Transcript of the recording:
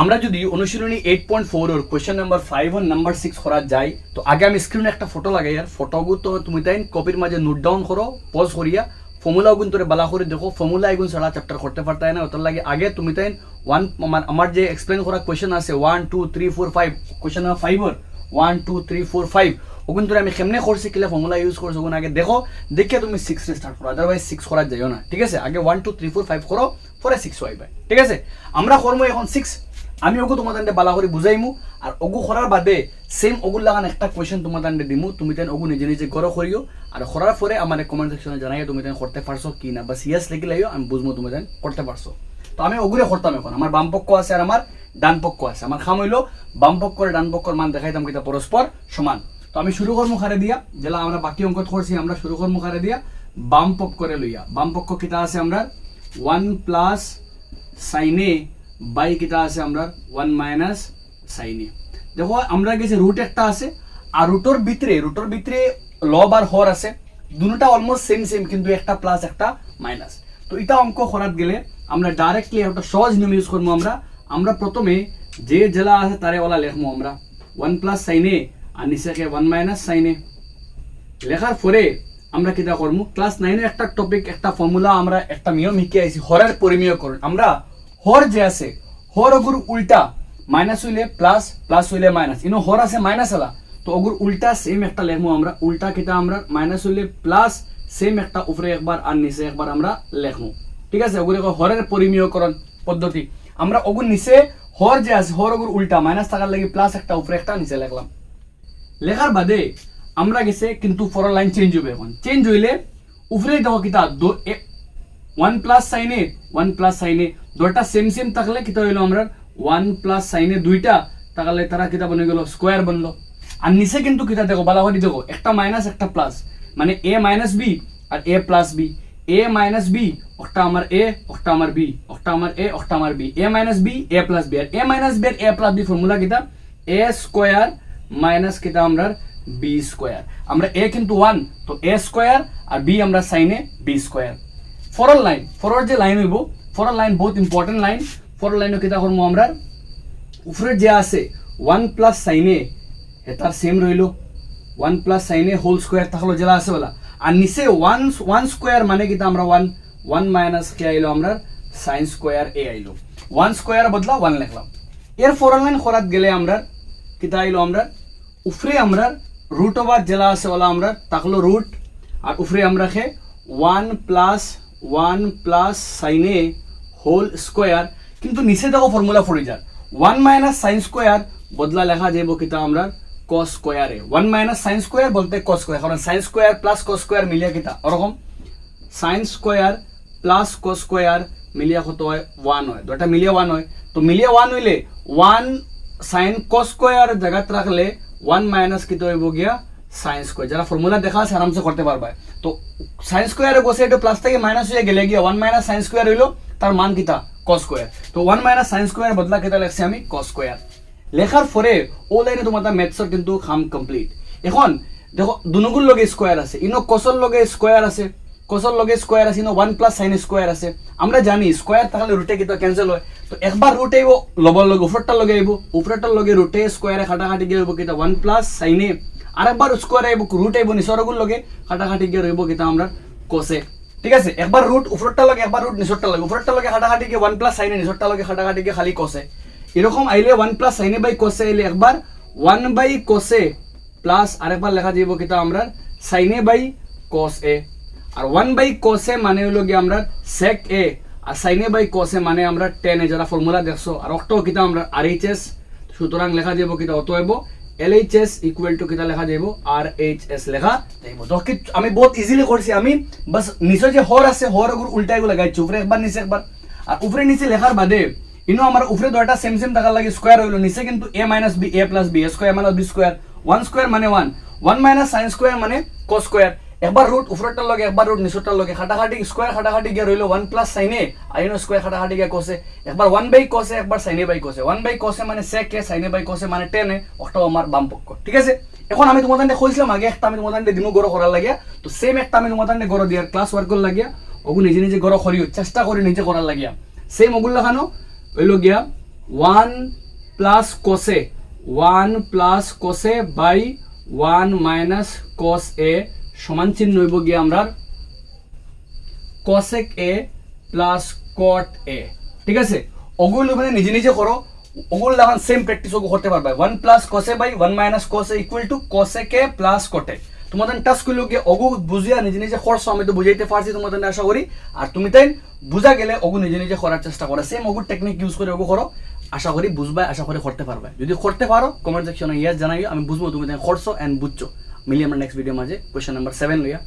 আমরা যদি অনুশীলনী 8.4 এর কোশ্চেন নাম্বার 5 আর নাম্বার 6 করা যায় তো আগে আমি স্ক্রিনে একটা ফটো লাগাই আর ফটোগু তো তুমি তাই কপির মাঝে নোট ডাউন করো পজ করিয়া ফর্মুলা গুণ তোরে বালা করে দেখো ফর্মুলা এগুন সারা চ্যাপ্টার করতে পারতে না ওটার লাগে আগে তুমি তাই আমার যে এক্সপ্লেন করা কোশ্চেন আছে 1 2 3 4 5 কোশ্চেন নাম্বার 5 এর 1 2 3 4 5 ওগুন তোরে আমি কেমনে করছি কিলা ফর্মুলা ইউজ করছো ওগুন আগে দেখো দেখে তুমি 6 রে স্টার্ট করো আদারওয়াইজ 6 করা যায়ও না ঠিক আছে আগে 1 2 3 4 5 করো পরে 6 হইবে ঠিক আছে আমরা করব এখন 6 আমি ওগু তোমাদের বালা করে বুঝাইমু আর ওগু করার বাদে সেম ওগুর লাগান একটা কোয়েশ্চেন তোমাদের দিমু তুমি তেন ওগু নিজে নিজে গড় করিও আর করার পরে আমার কমেন্ট সেকশনে জানাইও তুমি তেন করতে পারছো কি না বাস ইয়েস লিখে লাইও আমি বুঝমু তুমি তেন করতে পারছো তো আমি ওগুরে করতাম এখন আমার বাম পক্ষ আছে আর আমার ডান পক্ষ আছে আমার খাম হইলো বাম পক্ষর ডান পক্ষর মান দেখাইতাম কিটা পরস্পর সমান তো আমি শুরু করবো খারে দিয়া যেটা আমরা বাকি অঙ্ক করছি আমরা শুরু করবো খারে দিয়া বাম পক্ষ করে লইয়া বাম পক্ষ কিটা আছে আমরা 1 প্লাস sin a বাই কিটা আছে আমরা 1 মাইনাস sin a দেখো আমরা গেছে রুট একটা আছে আর রুটের ভিতরে লব আর হর আছে দুটোটা অলমোস্ট সেম কিন্তু একটা প্লাস একটা মাইনাস তো এটা অঙ্ক করাত গেলে আমরা ডাইরেক্টলি একটা সহজ নিয়ম ইউজ করবো আমরা প্রথমে যে জেলা আছে তারে ওলা লিখবো আমরা 1 প্লাস sin a আর নিচেকে 1 মাইনাস sin a লেখার পরে আমরা কিটা করবো ক্লাস 9 এর একটা টপিক একটা ফর্মুলা আমরা একটা নিয়ম শিখে আইছি হরের পরিমেয়করণ আমরা হর যে আছে হর ওগুর উল্টা মাইনাস হইলে প্লাস প্লাস হইলে মাইনাস ইনো হর আছে মাইনাস আলা তো ওগুর উল্টা সেম একটা লিখবো আমরা উল্টা কিটা আমরা মাইনাস হইলে প্লাস সেম একটা উপরে একবার আর নিচে একবার আমরা লিখবো ঠিক আছে ওগুলো হরের পরিমেয়করণ পদ্ধতি আমরা ওগুর নিচে হর যে আছে হর ওগুর উল্টা মাইনাস থাকার লাগি প্লাস একটা উপরে একটা নিচে লিখলাম লেখার বাদে আমরা গেছে কিন্তু পরের লাইন চেঞ্জ হবে এখন চেঞ্জ হইলে উপরে দেখো কিটা 1 plus sin a 1 plus sin a দুটো সেম থাকলে কিটা হইলো আমরা 1 প্লাস sin a দুইটা তাহলে তারা কিটা বনে গেল স্কয়ার বনলো আর নিচে কিন্তু কিটা দেখো বালা করে দেখো একটা মাইনাস একটা প্লাস মানে a মাইনাস b আর a plus b a minus b ওটা আমার a ওটা আমার b ওটা আমার a ওটা আমার b a minus b a plus b আর a মাইনাস b আর a প্লাস b ফর্মুলা কিটা a স্কয়ার মাইনাস কিটা আমরা b স্কয়ার আমরা a কিন্তু 1 তো a স্কয়ার আর b আমরা sin a b square forward যে লাইন হইব ফরওয়ার্ড লাইন বহুত ইম্পর্টেন্ট লাইন ফরওয়ার্ড লাইনও কিটা করবো আমরা উপরে যে আছে 1 প্লাস sin a এটার সেম রইল 1 plus sin a whole square থাকলো যেটা আছে বলা আর নিচে 1 স্কয়ার মানে কিটা আমরা 1 মাইনাস কে আইলো আমরা sin স্কয়ার a আইলো 1 স্কয়ার বদলা 1 লিখলাম এর ফরওয়ার্ড লাইন করাত গেলে আমরা কিটা আইলো আমরা উপরে আমরা রুট ওভার জেলা আছে বলা আমরা তাকলো রুট আর উপরে আমরা খে 1 plus sin a whole square কিন্তু নিচে দেখো ফর্মুলা পড়ে যায় 1 মাইনাস sin স্কয়ার বদলা লেখা যাইব কিটা আমরা cos স্কয়ারে 1 মাইনাস sin স্কয়ার বলতে cos স্কয়ার কারণ sin square plus cos square মিলিয়া কিটা এরকম sin square plus cos square মিলিয়া কত হয় 1 হয় দুটো মিলিয়া 1 হয় তো মিলিয়া 1 হইলে 1 sin cos স্কয়ার জায়গাত রাখলে 1 মাইনাস কিটা হইব গিয়া sin স্কয়ার যারা ফর্মুলা দেখা আছে আরামসে করতে পারবে তো sin স্কয়ারে বসে এটা প্লাস থেকে মাইনাস হয়ে গেলে গিয়া 1 মাইনাস sin স্কয়ার হইলো তার মান কিটা cos স্কয়ার তো 1 মাইনাস sin স্কয়ার বদলা কিটা লিখছি আমি cos স্কয়ার লেখার পরে ও লাইনে তোমার ম্যাথসের কিন্তু কাম কমপ্লিট এখন দেখো দুনুগুর লগে স্কয়ার আছে ইনো cosর লগে স্কয়ার আছে ইনো 1 প্লাস sin স্কয়ার আছে আমরা জানি স্কয়ার তাহলে রুটে কিটা ক্যান্সেল হয় তো একবার রুট আইবো লবর লগে উপরটার লগে আইবো উপরটার লগে রুটে স্কয়ারে কাটাকাটি গিয়ে হইব কিটা 1 প্লাস sin a আরেকবার স্কয়ার আইবো রুট আইবো নিচরগুর লগে কাটাকাটি গিয়ে হইব কিটা আমরা cos a ঠিক আছে একবার রুট উপরটার লগে একবার রুট নিচরটার লগে উপরটার লগে কাটাকাটি গিয়ে 1 প্লাস sin a নিচরটার লগে কাটাকাটি গিয়ে খালি cos a এরকম আইলে 1 plus sin a by cos a আইলে একবার 1 বাই cos a প্লাস আরেকবার লেখা যাইব কিটা আমরা sin a by cos a আর 1 বাই cos a মানে হলো কি আমরা sec a আর sin a by cos a মানে আমরা tan a যারা ফর্মুলা দেখছো আর অক্টো কিটা আমরা RHS সুতরাং লেখা যাইব কিটা অতএব LHS ইকুয়াল টু কিটা লেখা যাইব RHS লেখা যাইব দেখি আমি বহুত ইজিলি করছি আমি বাস নিচে যে হর আছে হর ওর উল্টাইগো লাগাইছি উপরে একবার নিচে একবার আর উপরে নিচে লেখার বাদে ইনো আমার উপরে দুটো সেম থাকার লাগে স্কয়ার হইলো নিচে কিন্তু a minus b a plus b square minus b square 1 square মানে 1 মাইনাস sin স্কয়ার মানে cos স্কয়ার একবার রুট উপরটার লগে একবার রুট নিচরটার লগে কাটাকাটি স্কয়ার কাটাকাটি গিয়ে রইলো 1 প্লাস sin a আর ইনো স্কয়ার কাটাকাটি গিয়ে cos a একবার 1 বাই cos a একবার sin a by cos a 1 by cos a মানে sec a sin a by cos a মানে tan a ওটাও আমার বাম পক্ষ ঠিক আছে এখন আমি তোমাদের কইছিলাম আগে একটা আমি তোমাদের দিমু গড় করার লাগিয়া তো সেম একটা আমি তোমাদের গড় দিয়ার ক্লাস ওয়ার্ক করার লাগিয়া ওগু নিজে নিজে গড় করিও চেষ্টা করি নিজে করার লাগিয়া সেম ওগুলা খানো হইলো গিয়া 1 প্লাস কোসে 1 প্লাস কোসে বাই 1 মাইনাস কস এ সমান চিহ্ন হইব গিয়ে আমরা cosec a plus cot a। ঠিক আছে, ওগুলো মানে নিজে নিজে করো, ওগুলো লাগান সেম প্র্যাকটিস ওগুলো করতে পারবে। 1 plus cos a by 1 minus cos a equal to cosec a plus cot a। তোমাদের টাস্ক গুলো গিয়ে ওগু বুঝিয়া নিজে নিজে করছো, আমি তো বুঝাইতে পারছি তোমাদের আশা করি। আর তুমি তাই বুঝা গেলে ওগু নিজে নিজে করার চেষ্টা করো, সেম ওগুর টেকনিক ইউজ করে ওগু করো, আশা করি বুঝবা, আশা করি করতে পারবে। যদি করতে পারো কমেন্ট সেকশনে ইয়েস জানাইও, আমি বুঝবো তুমি তাই করছো এন্ড বুঝছো। মিলি আমরা নেক্সট ভিডিও মাঝে কোয়েশ্চন নাম্বার 7 লইয়া।